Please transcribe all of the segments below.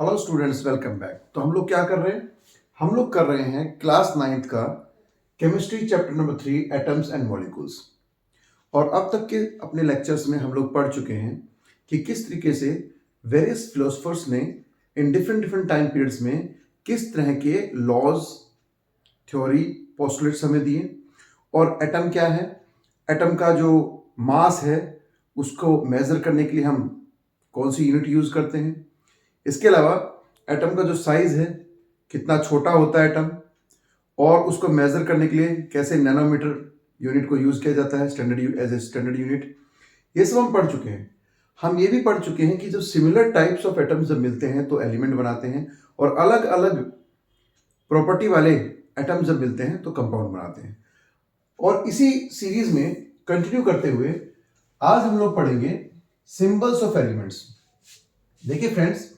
Hello students, welcome back. तो हम लोग क्या कर रहे हैं? हम लोग कर रहे हैं क्लास 9th का chemistry chapter number 3 atoms and molecules. और अब तक के अपने लेक्चर्स में हम लोग पढ़ चुके हैं कि किस तरीके से वेरियस फिलोसफर्स ने in different different time periods में किस तरह के लॉज, थ्योरी, पोस्टुलेट्स हमें दिए। और एटम क्या है, एटम का जो मास है उसको मेजर करने के लिए हम कौन सी यूनिट यूज करते हैं। इसके अलावा एटम का जो साइज है, कितना छोटा होता है एटम, और उसको मेजर करने के लिए कैसे नैनोमीटर यूनिट को यूज किया जाता है standard as a standard unit, ये सब हम पढ़ चुके हैं। हम ये भी पढ़ चुके हैं कि जब सिमिलर टाइप्स ऑफ एटम्स जब मिलते हैं तो एलिमेंट बनाते हैं, और अलग अलग प्रॉपर्टी वाले एटम्स जब मिलते हैं तो कंपाउंड बनाते हैं। और इसी सीरीज में कंटिन्यू करते हुए आज हम लोग पढ़ेंगे सिंबल्स ऑफ एलिमेंट्स। देखिए फ्रेंड्स,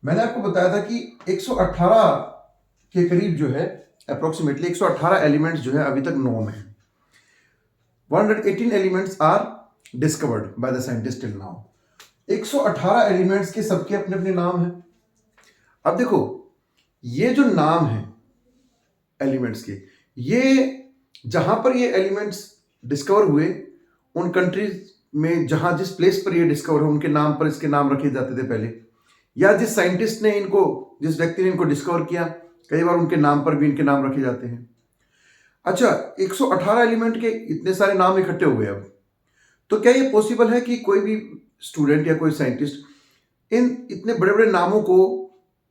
मैंने आपको बताया था कि 118 के करीब जो है, अप्रोक्सीमेटली 118 एलिमेंट्स जो है अभी तक नोन है। 118 elements are discovered by the scientist till now. 118 elements के सबके अपने अपने नाम हैं। अब देखो, ये जो नाम है एलिमेंट्स के, ये जहां पर ये एलिमेंट्स डिस्कवर हुए, उन कंट्रीज में जहां जिस प्लेस पर ये डिस्कवर हो उनके नाम पर इसके नाम रखे जाते थे पहले, या जिस साइंटिस्ट ने इनको, जिस व्यक्ति ने इनको डिस्कवर किया, कई बार उनके नाम पर भी इनके नाम रखे जाते हैं। अच्छा, 118 एलिमेंट के इतने सारे नाम इकट्ठे हो गए अब, तो क्या ये पॉसिबल है कि कोई भी स्टूडेंट या कोई साइंटिस्ट इन इतने बड़े बड़े नामों को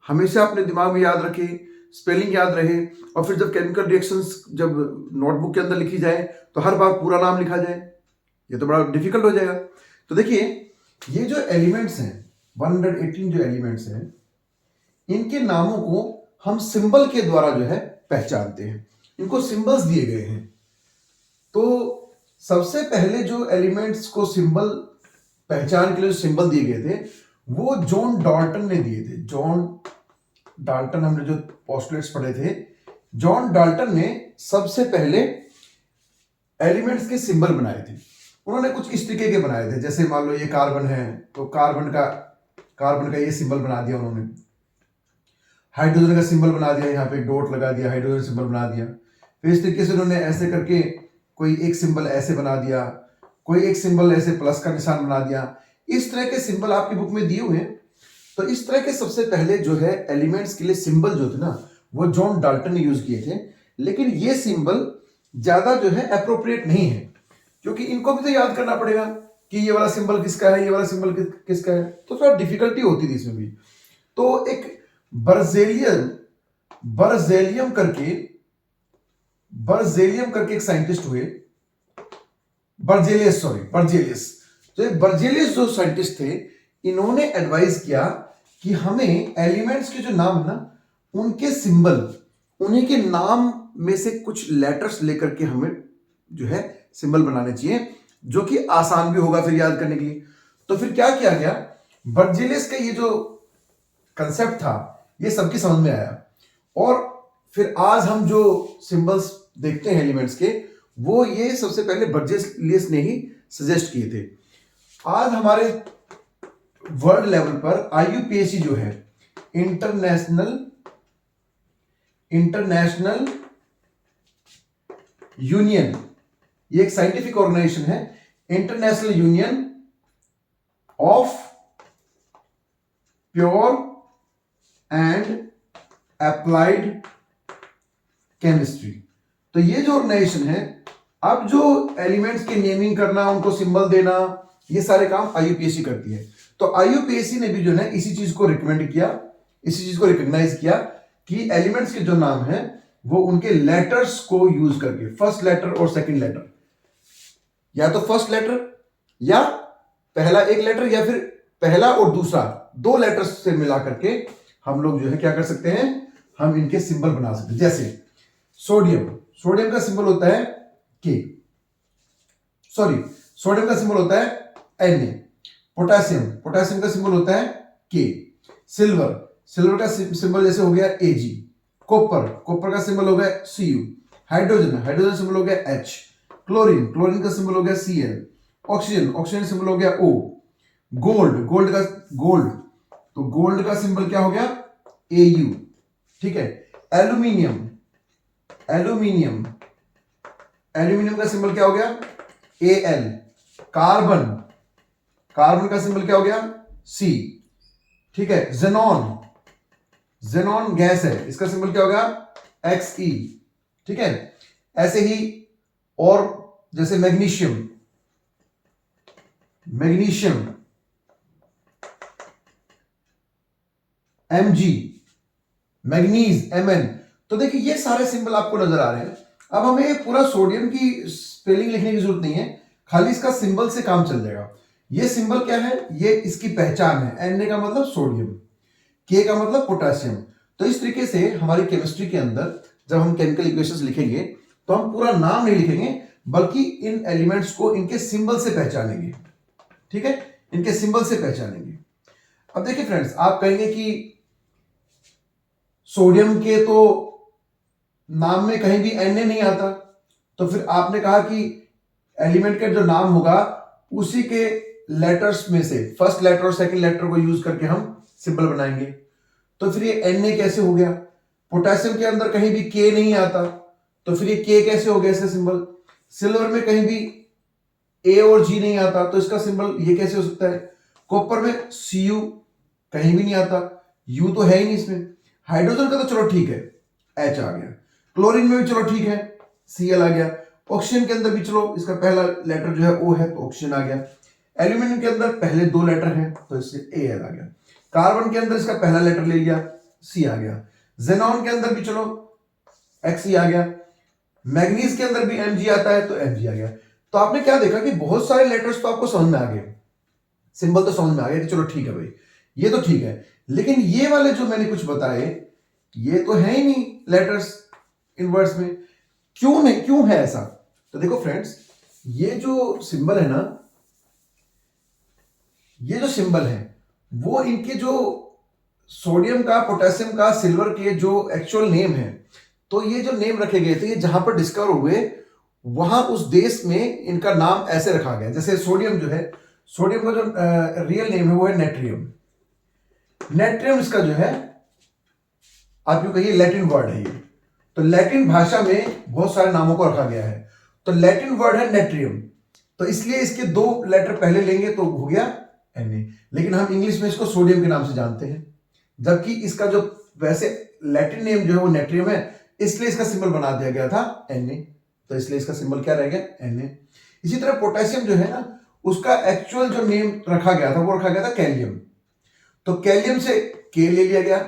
हमेशा अपने दिमाग में याद रखे, स्पेलिंग याद रहे, और फिर जब केमिकल रिएक्शंस जब नोटबुक के अंदर लिखी जाए तो हर बार पूरा नाम लिखा जाए? ये तो बड़ा डिफिकल्ट हो जाएगा। तो देखिए, ये जो एलिमेंट्स हैं, 118 जो एलिमेंट्स हैं, इनके नामों को हम सिंबल के द्वारा जो है पहचानते हैं। इनको सिंबल्स दिए गए हैं। तो सबसे पहले जो एलिमेंट्स को सिंबल, पहचान के लिए जो सिंबल दिए गए थे, वो जॉन डाल्टन ने दिए थे। जॉन डाल्टन, हमने जो पोस्टुलेट्स पढ़े थे, जॉन डाल्टन ने सबसे पहले एलिमेंट्स के सिंबल बनाए थे। उन्होंने कुछ इस तरीके के बनाए थे, जैसे मान लो ये कार्बन है तो कार्बन का ये सिंबल बना दिया उन्होंने। हाइड्रोजन का सिंबल बना दिया, यहाँ पे डॉट लगा दिया, हाइड्रोजन सिंबल बना दिया। फिर इस तरीके से उन्होंने ऐसे करके कोई एक सिंबल ऐसे बना दिया, कोई एक सिंबल ऐसे प्लस का निशान बना दिया। इस तरह के सिंबल आपकी बुक में दिए हुए हैं। तो इस तरह के सबसे पहले जो है एलिमेंट्स के लिए सिंबल जो थे ना, वो जॉन डाल्टन ने यूज किए थे। लेकिन ये सिंबल ज्यादा जो है अप्रोप्रिएट नहीं है, क्योंकि इनको भी तो याद करना पड़ेगा कि ये वाला सिंबल किसका है, ये वाला सिंबल किसका है, तो थोड़ा डिफिकल्टी होती थी इसमें भी। तो एक बर्जेलियम करके एक साइंटिस्ट हुए, बर्जेलियस। तो एक बर्जेलियस जो साइंटिस्ट थे, इन्होंने एडवाइस किया कि हमें एलिमेंट्स के जो नाम है ना, उनके सिंबल, उन्हीं के नाम में से कुछ लेटर्स लेकर के हमें जो है सिंबल बनाने चाहिए, जो कि आसान भी होगा फिर याद करने के लिए। तो फिर क्या किया गया, बर्जेलियस का ये जो कंसेप्ट था, ये सबकी समझ में आया। और फिर आज हम जो सिंबल्स देखते हैं एलिमेंट्स के, वो ये सबसे पहले बर्जेलियस ने ही सजेस्ट किए थे। आज हमारे वर्ल्ड लेवल पर आईयूपीएसी जो है, इंटरनेशनल यूनियन, ये एक साइंटिफिक ऑर्गेनाइजेशन है, international union of pure and applied chemistry. तो ये जो ऑर्गेनाइजेशन है, अब जो एलिमेंट्स की नेमिंग करना, उनको सिंबल देना, ये सारे काम आईयूपीएसी करती है। तो आईयूपीएसी ने भी जो है इसी चीज को रिकमेंड किया, इसी चीज को रिकॉग्नाइज किया कि एलिमेंट्स के जो नाम है वो उनके लेटर्स को यूज करके, फर्स्ट लेटर और सेकंड लेटर, या तो फर्स्ट लेटर या पहला एक लेटर, या फिर पहला और दूसरा दो लेटर्स से मिला करके हम लोग जो है क्या कर सकते हैं, हम इनके सिंबल बना सकते हैं। जैसे सोडियम का सिंबल होता है के, सोडियम का सिंबल होता है Na। पोटेशियम का सिंबल होता है के। सिल्वर का सिंबल जैसे हो गया Ag। कॉपर का सिंबल हो गया Cu। हाइड्रोजन सिंबल हो गया H। क्लोरीन का सिंबल हो गया Cl। ऑक्सीजन सिंबल हो गया O। गोल्ड तो गोल्ड का सिंबल क्या हो गया, AU, ठीक है। एल्यूमिनियम, एल्यूमिनियम, एल्यूमिनियम का सिंबल क्या हो गया, AL। कार्बन, कार्बन का सिंबल क्या हो गया, C, ठीक है। जेनॉन, जेनॉन गैस है, इसका सिंबल क्या होगा, XE, ठीक है। ऐसे ही और जैसे magnesium, magnesium Mg, manganese Mn। तो देखिए ये सारे सिंबल आपको नजर आ रहे हैं। अब हमें पूरा सोडियम की स्पेलिंग लिखने की जरूरत नहीं है, खाली इसका सिंबल से काम चल जाएगा। ये सिंबल क्या है, ये इसकी पहचान है। Na का मतलब सोडियम, K का मतलब पोटेशियम। तो इस तरीके से हमारी केमिस्ट्री के अंदर जब हम केमिकल इक्वेशंस लिखेंगे तो हम पूरा नाम नहीं लिखेंगे, बल्कि इन एलिमेंट्स को इनके सिंबल से पहचानेंगे, ठीक है, इनके सिंबल से पहचानेंगे। अब देखिए फ्रेंड्स, आप कहेंगे कि सोडियम के तो नाम में कहीं भी Na नहीं आता, तो फिर आपने कहा कि एलिमेंट का जो नाम होगा उसी के लेटर्स में से फर्स्ट लेटर और सेकंड लेटर को यूज करके हम सिंबल बनाएंगे। तो फिर ये Na कैसे हो गया, पोटेशियम के अंदर कहीं भी K नहीं आता, तो फिर ये K कैसे हो गया इसका सिंबल। सिल्वर में कहीं भी A और G नहीं आता, तो इसका सिंबल ये कैसे हो सकता है। कॉपर में Cu कहीं भी नहीं आता, U तो है ही नहीं इसमें। हाइड्रोजन का तो चलो ठीक है, H आ गया। क्लोरीन में भी चलो ठीक है, Cl आ गया। ऑक्सीजन के अंदर भी चलो इसका पहला लेटर जो है O है, तो ऑक्सीजन आ गया। एल्यूमिनियम के अंदर पहले दो लेटर हैं, तो इससे Al आ गया। कार्बन के अंदर इसका पहला लेटर ले लिया, C आ गया। जेनॉन के अंदर भी चलो Xe आ गया। मैग्नीज के अंदर भी Mg आता है, तो Mg आ गया। तो आपने क्या देखा कि बहुत सारे लेटर्स तो आपको समझ में आ गए, सिंबल तो समझ में आ गया कि चलो ठीक है भाई, ये तो ठीक है। लेकिन ये वाले जो मैंने कुछ बताए, ये तो है ही नहीं लेटर्स इन वर्ड्स में। क्यों नहीं, क्यों है ऐसा। तो देखो फ्रेंड्स, ये जो सिंबल है ना, ये जो सिंबल है वो इनके जो सोडियम का, पोटेशियम का, सिल्वर के जो एक्चुअल नेम है, तो ये जो नेम रखे गए थे, ये जहां पर डिस्कवर हुए वहां उस देश में इनका नाम ऐसे रखा गया। जैसे सोडियम जो है, सोडियम का जो रियल नेम है वो है नेट्रियम। नेट्रियम इसका जो है, आप यूं कहिए लैटिन वर्ड है ये। तो लैटिन भाषा में बहुत सारे नामों को रखा गया है, तो लैटिन वर्ड है नेट्रियम, तो इसलिए इसके दो लेटर पहले लेंगे तो हो गया Na। लेकिन हम इंग्लिश में इसको सोडियम के नाम से जानते हैं, जबकि इसका जो वैसे लैटिन नेम जो है वो नेट्रियम है, इसलिए इसका सिंबल बना दिया गया था Na। तो इसलिए इसका सिंबल क्या रह गया, Na। इसी तरह पोटेशियम जो है ना, उसका एक्चुअल जो नेम रखा गया था वो रखा गया था कैलियम, तो कैलियम से K ले लिया गया।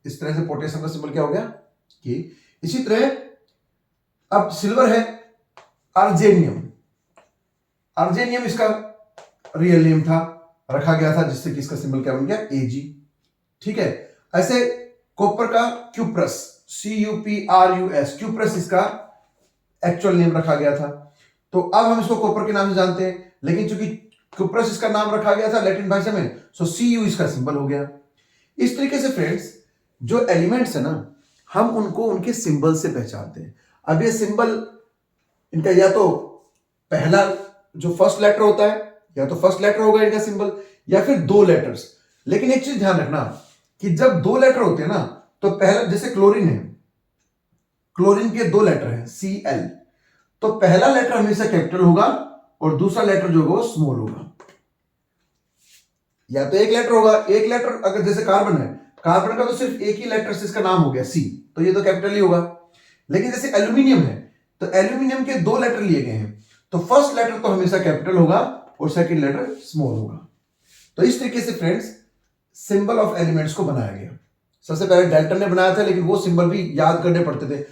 इस तरह से पोटेशियम का सिंबल क्या हो गया, K। इसी तरह अब सिल्वर है अर्जेनियम, अर्जेनियम इसका रियल नेम था, रखा गया था, जिससे कि इसका सिंबल क्या बन गया, Ag, ठीक है। ऐसे कॉपर का क्यूप्रस, CuPrus, क्यूप्रस इसका एक्चुअल नेम रखा गया था। तो अब हम इसको कॉपर के नाम से जानते हैं, लेकिन चूंकि क्यूप्रस इसका नाम रखा गया था लैटिन भाषा में, सो Cu इसका सिंबल हो गया। इस तरीके से फ्रेंड्स, जो एलिमेंट्स है ना, हम उनको उनके सिंबल से पहचानते हैं। अब ये सिंबल इनका या तो पहला जो फर्स्ट लेटर होता है, या तो फर्स्ट लेटर होगा इनका सिंबल, या फिर दो लेटर्स। लेकिन एक चीज ध्यान रखना कि जब दो लेटर होते हैं ना, तो पहला, जैसे क्लोरीन है, क्लोरीन के दो लेटर हैं Cl, तो पहला लेटर हमेशा कैपिटल होगा और दूसरा लेटर जो होगा वो स्मॉल होगा। या तो एक लेटर होगा, एक लेटर, अगर जैसे कार्बन है, कार्बन का तो सिर्फ एक ही लेटर से इसका नाम हो गया C, तो ये तो कैपिटल ही होगा। लेकिन जैसे एल्यूमिनियम है, तो एल्यूमिनियम के दो लेटर लिए गए हैं, तो फर्स्ट लेटर तो हमेशा कैपिटल होगा और सेकंड लेटर स्मॉल होगा। तो इस तरीके से फ्रेंड्स सिंबल ऑफ एलिमेंट्स को बनाया गया। सबसे पहले डाल्टन ने बनाया था, लेकिन वो सिंबल भी याद करने पड़ते थे।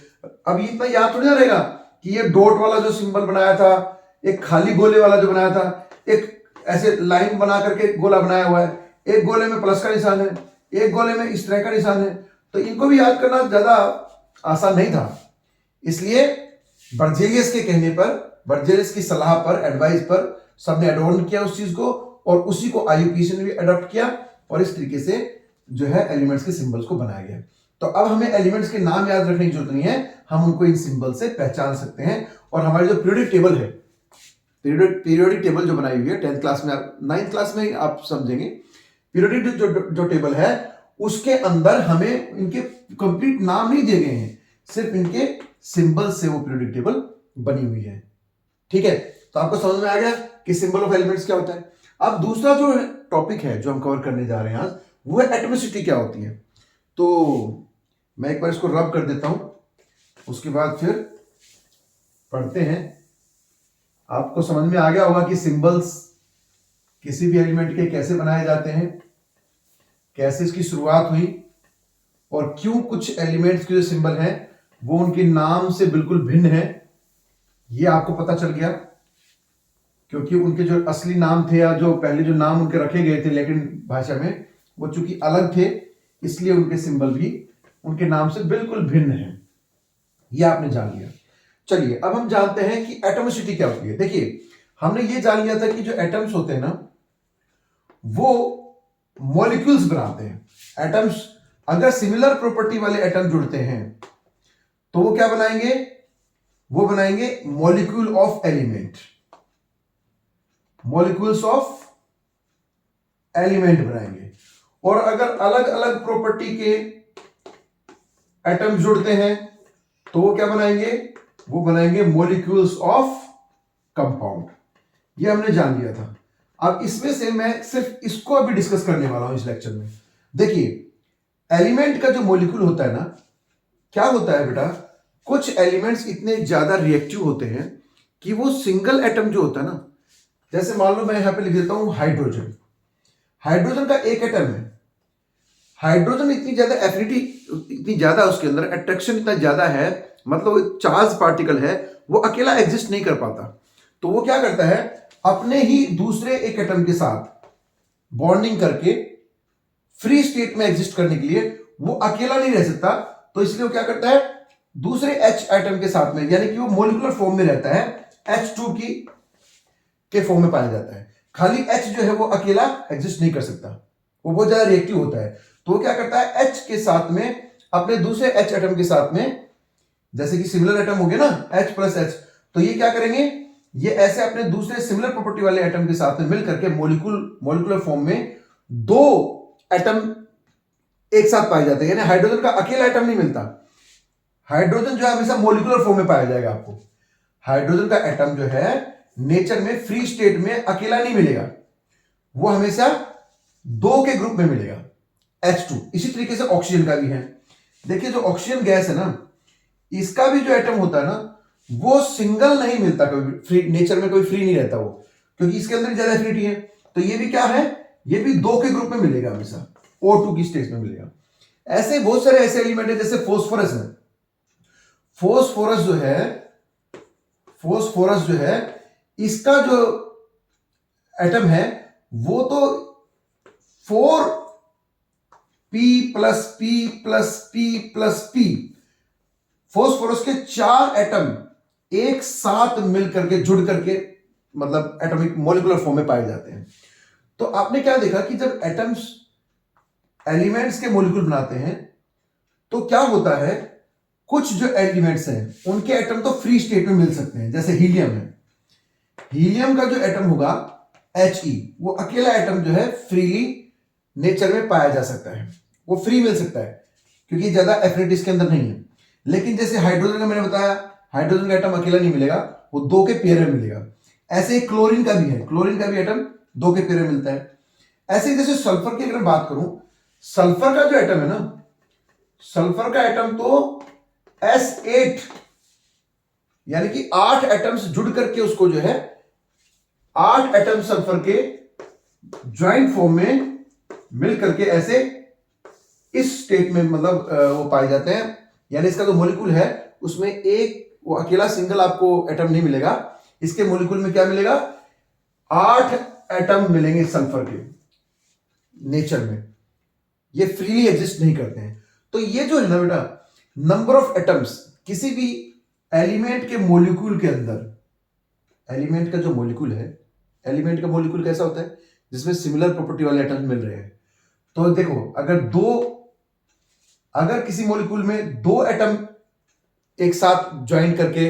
अब इतना याद थोड़ी ना रहेगा कि ये डॉट वाला जो सिंबल बनाया था, एक खाली गोले वाला जो बनाया था, एक ऐसे लाइन बना करके गोला बनाया हुआ है, एक गोले में प्लस का निशान है, एक गोले में इस तरह का निशान है, तो इनको भी याद करना ज्यादा आसान नहीं था। इसलिए बर्जेलियस के कहने पर, बर्जेलियस की सलाह पर, एडवाइस पर सबने एडॉप्ट किया उस चीज को, और उसी को IUPAC ने भी अडॉप्ट किया, और इस तरीके से जो है एलिमेंट्स के सिंबल्स को बनाया गया। तो अब हमें एलिमेंट्स के नाम याद रखने की जरूरत नहीं है, हम उनको इन सिंबल से पहचान सकते हैं। और हमारी जो पीरियोडिक टेबल है, पीरियोडिक टेबल जो बनाई हुई है 10th क्लास में, 9th क्लास में आप समझेंगे, पीरियोडिक जो टेबल है उसके अंदर हमें इनके कंप्लीट नाम नहीं दिए गए हैं, सिर्फ इनके सिंबल से वो पीरियोडिक टेबल बनी हुई है। ठीक है, तो आपको समझ में आ गया कि सिंबल ऑफ एलिमेंट्स क्या होता है। अब दूसरा जो टॉपिक है जो हम कवर करने जा रहे हैं आज, वो है एटॉमिसिटी क्या होती है। तो मैं एक बार इसको रब कर देता हूं, उसके बाद फिर पढ़ते हैं। आपको समझ में आ गया होगा कि सिंबल्स किसी भी एलिमेंट के कैसे बनाए जाते हैं, कैसे इसकी शुरुआत हुई, और क्यों कुछ एलिमेंट्स के जो सिंबल हैं वो उनके नाम से बिल्कुल भिन्न है। ये आपको पता चल गया, क्योंकि उनके जो असली नाम थे या जो पहले जो नाम उनके रखे गए थे लैटिन भाषा में, वो चूंकि अलग थे, इसलिए उनके सिंबल भी उनके नाम से बिल्कुल भिन्न है। ये आपने जान लिया। चलिए अब हम जानते हैं कि एटॉमिसिटी क्या होती है। देखिए, हमने ये जान लिया था कि जो एटम्स होते हैं ना, वो मॉलिक्यूल्स बनाते हैं। एटम्स, अगर सिमिलर प्रॉपर्टी वाले एटम जुड़ते हैं तो वो क्या बनाएंगे, वो बनाएंगे molecule of element, molecules of element बनाएंगे। और अगर अलग अलग प्रॉपर्टी के एटम जुड़ते हैं तो वो क्या बनाएंगे, वो बनाएंगे मॉलिक्यूल्स ऑफ कंपाउंड। ये हमने जान लिया था। अब इसमें से मैं सिर्फ इसको अभी डिस्कस करने वाला हूं इस लेक्चर में। देखिए, एलिमेंट का जो मॉलिक्यूल होता है ना, क्या होता है बेटा, कुछ एलिमेंट्स इतने ज्यादा रिएक्टिव होते हैं कि वो सिंगल एटम जो होता है ना, जैसे मान लो मैं यहां पे लिख देता हूं हाइड्रोजन। हाइड्रोजन का एक एटम है, हाइड्रोजन इतनी ज्यादा एफिनिटी, इतनी ज्यादा उसके अंदर अट्रैक्शन इतना ज्यादा है, मतलब चार्ज पार्टिकल है, वो अकेला एग्जिस्ट नहीं कर पाता। तो वो क्या करता है, अपने ही दूसरे एक एटम के साथ बॉन्डिंग करके फ्री स्टेट में एग्जिस्ट करने के लिए, वो अकेला नहीं रह सकता, तो इसलिए वो क्या करता है, दूसरे H एटम के साथ में, यानी कि वो मोलिकुलर फॉर्म में रहता है, H2 के फॉर्म में पाया जाता है। खाली H जो है वो अकेला एग्जिस्ट नहीं कर सकता, वो बहुत ज्यादा रिएक्टिव होता है। तो वो क्या करता है, H के साथ में अपने दूसरे H एटम के साथ में, जैसे कि सिमिलर एटम हो गया ना H प्लस H, तो ये क्या करेंगे, ये ऐसे अपने दूसरे सिमिलर प्रॉपर्टी वाले एटम के साथ में मिल करके मॉलिक्यूलर फॉर्म में दो एटम एक साथ पाए जाते हैं। यानी हाइड्रोजन का अकेला एटम नहीं मिलता, हाइड्रोजन जो है हमेशा मॉलिक्यूलर फॉर्म में पाया जाएगा आपको। हाइड्रोजन का एटम जो है नेचर में फ्री स्टेट में अकेला नहीं मिलेगा, वो हमेशा दो के ग्रुप में मिलेगा, H2। इसी तरीके से ऑक्सीजन का भी है। देखिए, जो ऑक्सीजन गैस है ना, इसका भी जो एटम होता है ना, वो सिंगल नहीं मिलता कभी, फ्री नेचर में कोई फ्री नहीं रहता वो, क्योंकि इसके अंदर ज्यादा एफिनिटी है। तो ये भी क्या है, ये भी दो के ग्रुप में मिलेगा, हमेशा O2 की स्टेज में मिलेगा। ऐसे बहुत सारे ऐसे एलिमेंट है, जैसे फोस्फोरस है। फोस्फोरस जो है इसका जो एटम है वो तो 4p plus p plus p plus p, phosphorus के 4 एटम एक साथ मिल करके जुड़ करके, मतलब एटॉमिक मॉलिक्यूलर फॉर्म में पाए जाते हैं। तो आपने क्या देखा कि जब एटम्स एलिमेंट्स के मॉलिक्यूल बनाते हैं तो क्या होता है, कुछ जो एलिमेंट्स हैं उनके एटम तो फ्री स्टेट में मिल सकते हैं, जैसे हीलियम है। हीलियम का जो एटम होगा He, वो अकेला एटम जो है फ्रीली नेचर में पाया जा सकता है, वो फ्री मिल सकता है, क्योंकि ज्यादा एफिनिटी इसके अंदर नहीं है। लेकिन जैसे हाइड्रोजन का मैंने बताया, हाइड्रोजन का एटम अकेला नहीं मिलेगा, वो दो के पेयर में मिलेगा। ऐसे ही क्लोरीन का भी है, क्लोरीन का भी एटम दो के पेयर में मिलता है। ऐसे ही जैसे सल्फर की अगर बात करूं, सल्फर का जो एटम है ना, सल्फर का एटम तो S8, यानी कि 8 एटम्स जुड़ करके उसको जो है 8 एटम सल्फर के ज्वाइंट फॉर्म में मिल करके ऐसे इस स्टेट में, मतलब वो पाए जाते हैं। यानी इसका जो मॉलिक्यूल है उसमें एक वो अकेला सिंगल आपको एटम नहीं मिलेगा, इसके मॉलिक्यूल में क्या मिलेगा, 8 एटम मिलेंगे सल्फर के नेचर में, ये फ्रीली एग्जिस्ट नहीं करते हैं। तो ये जो है ना बेटा, नंबर ऑफ एटम्स किसी भी एलिमेंट के मॉलिक्यूल के अंदर, एलिमेंट का जो मॉलिक्यूल है, एलिमेंट का मॉलिक्यूल कैसा होता है, जिसमें सिमिलर प्रॉपर्टी वाले एटम्स मिल रहे हैं। तो देखो, अगर किसी मॉलिक्यूल में दो एटम एक साथ ज्वाइन करके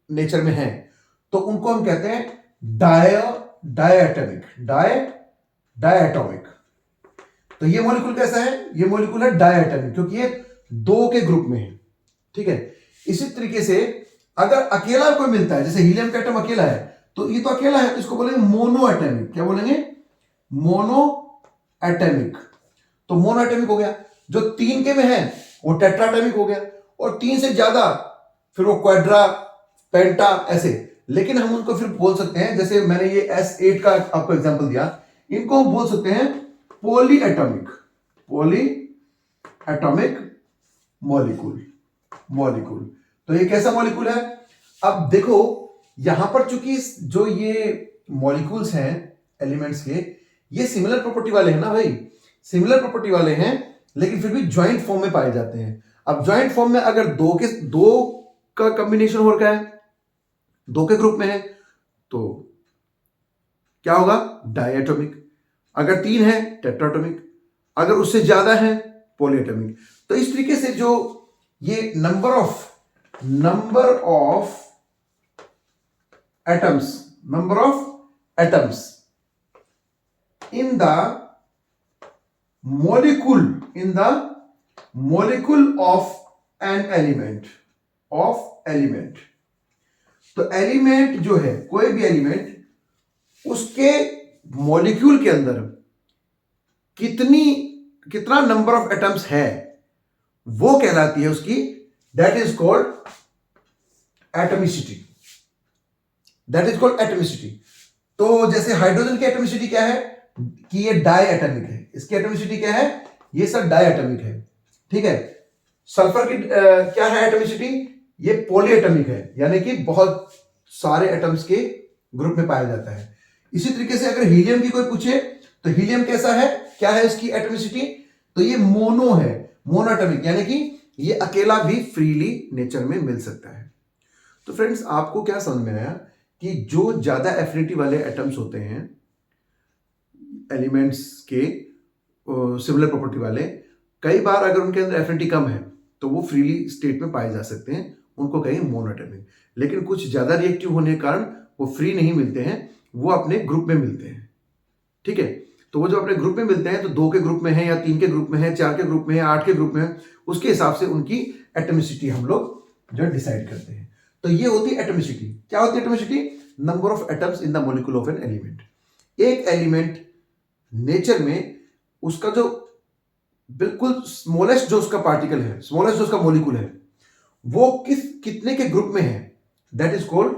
नेचर में हैं, तो उनको हम कहते हैं डायटोमिक। तो ये मॉलिक्यूल कैसा है? ये मॉलिक्यूल है डायटोमिक, क्योंकि ये दो के ग्रुप में है। ठीक है, इसी तरीके से अगर अकेला कोई मिलता है, जैसे हीलियम का एटम अकेला है, तो ये तो अकेला है, तो इसको बोलेंगे मोनो एटॉमिक। क्या बोलेंगे? Mono atomic. तो मोनो एटॉमिक हो गया। जो 3 के में है वो टेट्राटॉमिक हो गया, और 3 से ज्यादा फिर वो क्वाड्रा, पेंटा, ऐसे। लेकिन हम उनको फिर बोल सकते हैं, जैसे मैंने ये S8 का आपको एग्जांपल दिया, इनको हम बोल सकते हैं poly atomic. Poly atomic molecule. तो ये कैसा मॉलिक्यूल है? अब देखो यहां पर चूंकि जो ये मॉलिक्यूल्स हैं एलिमेंट्स के, ये सिमिलर प्रॉपर्टी वाले हैं ना भाई, सिमिलर प्रॉपर्टी वाले हैं, लेकिन फिर भी ज्वाइंट फॉर्म में पाए जाते हैं। अब ज्वाइंट फॉर्म में अगर दो का कॉम्बिनेशन हो रखा है, 2 के ग्रुप में है, तो क्या होगा? डायटोमिक। अगर 3 है टेट्राटोमिक, अगर उससे ज्यादा है पॉलीएटॉमिक। तो इस तरीके से जो ये number of atoms in the molecule of an element तो एलिमेंट जो है, कोई भी एलिमेंट, उसके मॉलिक्यूल के अंदर कितना नंबर ऑफ एटम्स है, वो कहलाती है उसकी, दैट इज कॉल्ड एटमिसिटी। तो जैसे हाइड्रोजन की एटमिसिटी क्या है कि ये डाई एटमिक है, इसकी एटमिसिटी क्या है? ये सब डाई एटमिक है। ठीक है, सल्फर की क्या है एटमिसिटी? ये पॉली एटमिक है, यानी कि बहुत सारे एटम्स के ग्रुप में पाया जाता है। इसी तरीके से अगर हीलियम की कोई पूछे तो हीलियम कैसा है, क्या है इसकी एटमिसिटी? तो ये मोनो है, मोनोएटमिक, यानी कि ये अकेला भी फ्रीली नेचर में मिल सकता है। तो फ्रेंड्स, आपको क्या समझ में आया कि जो ज्यादा एफिनिटी वाले एटम्स होते हैं एलिमेंट्स के, सिमिलर प्रॉपर्टी वाले, कई बार अगर उनके अंदर एफिनिटी कम है तो वो फ्रीली स्टेट में पाए जा सकते हैं, उनको कहेंगे मोनोएटॉमिक। लेकिन कुछ ज्यादा रिएक्टिव होने के कारण वो फ्री नहीं मिलते हैं, वो अपने ग्रुप में मिलते हैं। ठीक है, तो वो जो अपने ग्रुप में मिलते हैं, तो 2 के ग्रुप में है या 3 के ग्रुप में है, 4 के ग्रुप में है, 8 के ग्रुप में है, उसके हिसाब से उनकी एटमिसिटी हम लोग जो डिसाइड करते हैं। तो ये होती है एटमिसिटी। क्या होती है atomicity? Number of atoms in the molecule of an element. एक एलिमेंट नेचर में उसका जो बिल्कुल स्मॉलेस्ट जो उसका पार्टिकल है, स्मॉलेस्ट जो उसका मॉलिक्यूल है, वो कितने के ग्रुप में है, दैट इज कॉल्ड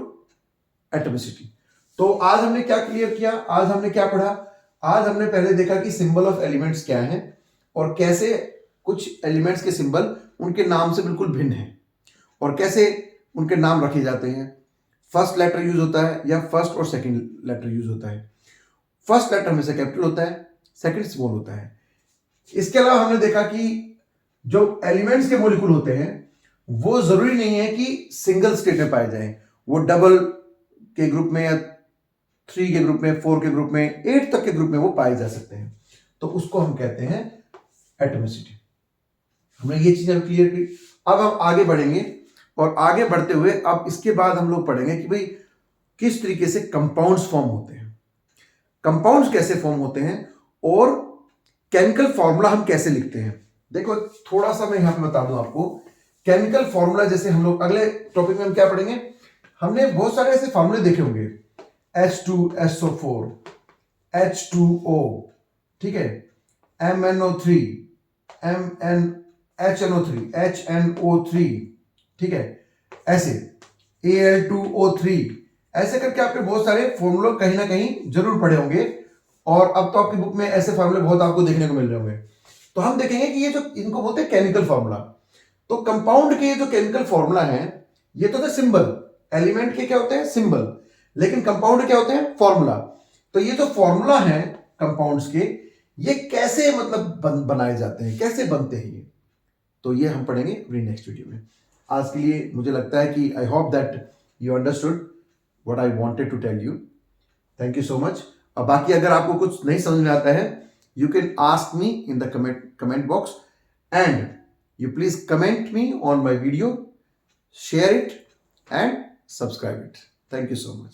एटमिसिटी। तो आज हमने क्या क्लियर किया? आज हमने क्या पढ़ा? आज हमने पहले देखा कि सिंबल ऑफ एलिमेंट्स क्या है, और कैसे कुछ एलिमेंट्स के सिंबल उनके नाम से बिल्कुल भिन्न है, और कैसे उनके नाम रखे जाते हैं। फर्स्ट लेटर यूज होता है या फर्स्ट और सेकंड लेटर यूज होता है। फर्स्ट लेटर हमेशा कैपिटल होता है, सेकंड स्मॉल होता है। इसके अलावा हमने देखा कि जो एलिमेंट्स के मॉलिक्यूल होते हैं वो जरूरी नहीं है कि सिंगल स्टेट में पाए जाएं, वो डबल के ग्रुप में या 3 के ग्रुप में, 4 के ग्रुप में, 8 तक के ग्रुप में वो पाए जा सकते हैं। तो उसको हम कहते हैं एटमिसिटी। हमने ये चीजें क्लियर की। अब हम आगे बढ़ेंगे, और आगे बढ़ते हुए अब इसके बाद हम लोग पढ़ेंगे कि भाई किस तरीके से कंपाउंड्स फॉर्म होते हैं, कंपाउंड्स कैसे फॉर्म होते हैं, और केमिकल फॉर्मूला हम कैसे लिखते हैं। देखो थोड़ा सा मैं यहां पे बता दूं आपको, केमिकल फॉर्मूला जैसे हम लोग अगले टॉपिक में हम क्या पढ़ेंगे, हमने बहुत सारे ऐसे फॉर्मूले देखे होंगे, H2SO4, H2O, ठीक है, MnO3, HNO3, HNO3, ठीक है, ऐसे Al2O3, ऐसे करके आपके बहुत सारे फॉर्मूले कहीं ना कहीं जरूर पढ़े होंगे, और अब तो आपकी बुक में ऐसे फॉर्मूले बहुत आपको देखने को मिल रहे होंगे। तो हम देखेंगे कि ये जो इनको बोलते हैं केमिकल फॉर्मूला। तो कंपाउंड के जो केमिकल फॉर्मूला है, ये तो थे सिंबल, एलिमेंट के क्या होते हैं? सिंबल। लेकिन कंपाउंड क्या होते हैं? फॉर्मूला। तो ये जो फॉर्मूला है कंपाउंड्स के, ये कैसे मतलब बनाए जाते हैं, कैसे बनते हैं ये, तो ये हम पढ़ेंगे अपनी नेक्स्ट वीडियो में। आज के लिए मुझे लगता है कि I hope that you understood what I wanted to tell you. Thank you so much. और बाकी अगर आपको कुछ नहीं समझ में आता है, you can ask me in the comment box, and you please comment me on my video, share it and subscribe it. Thank you so much.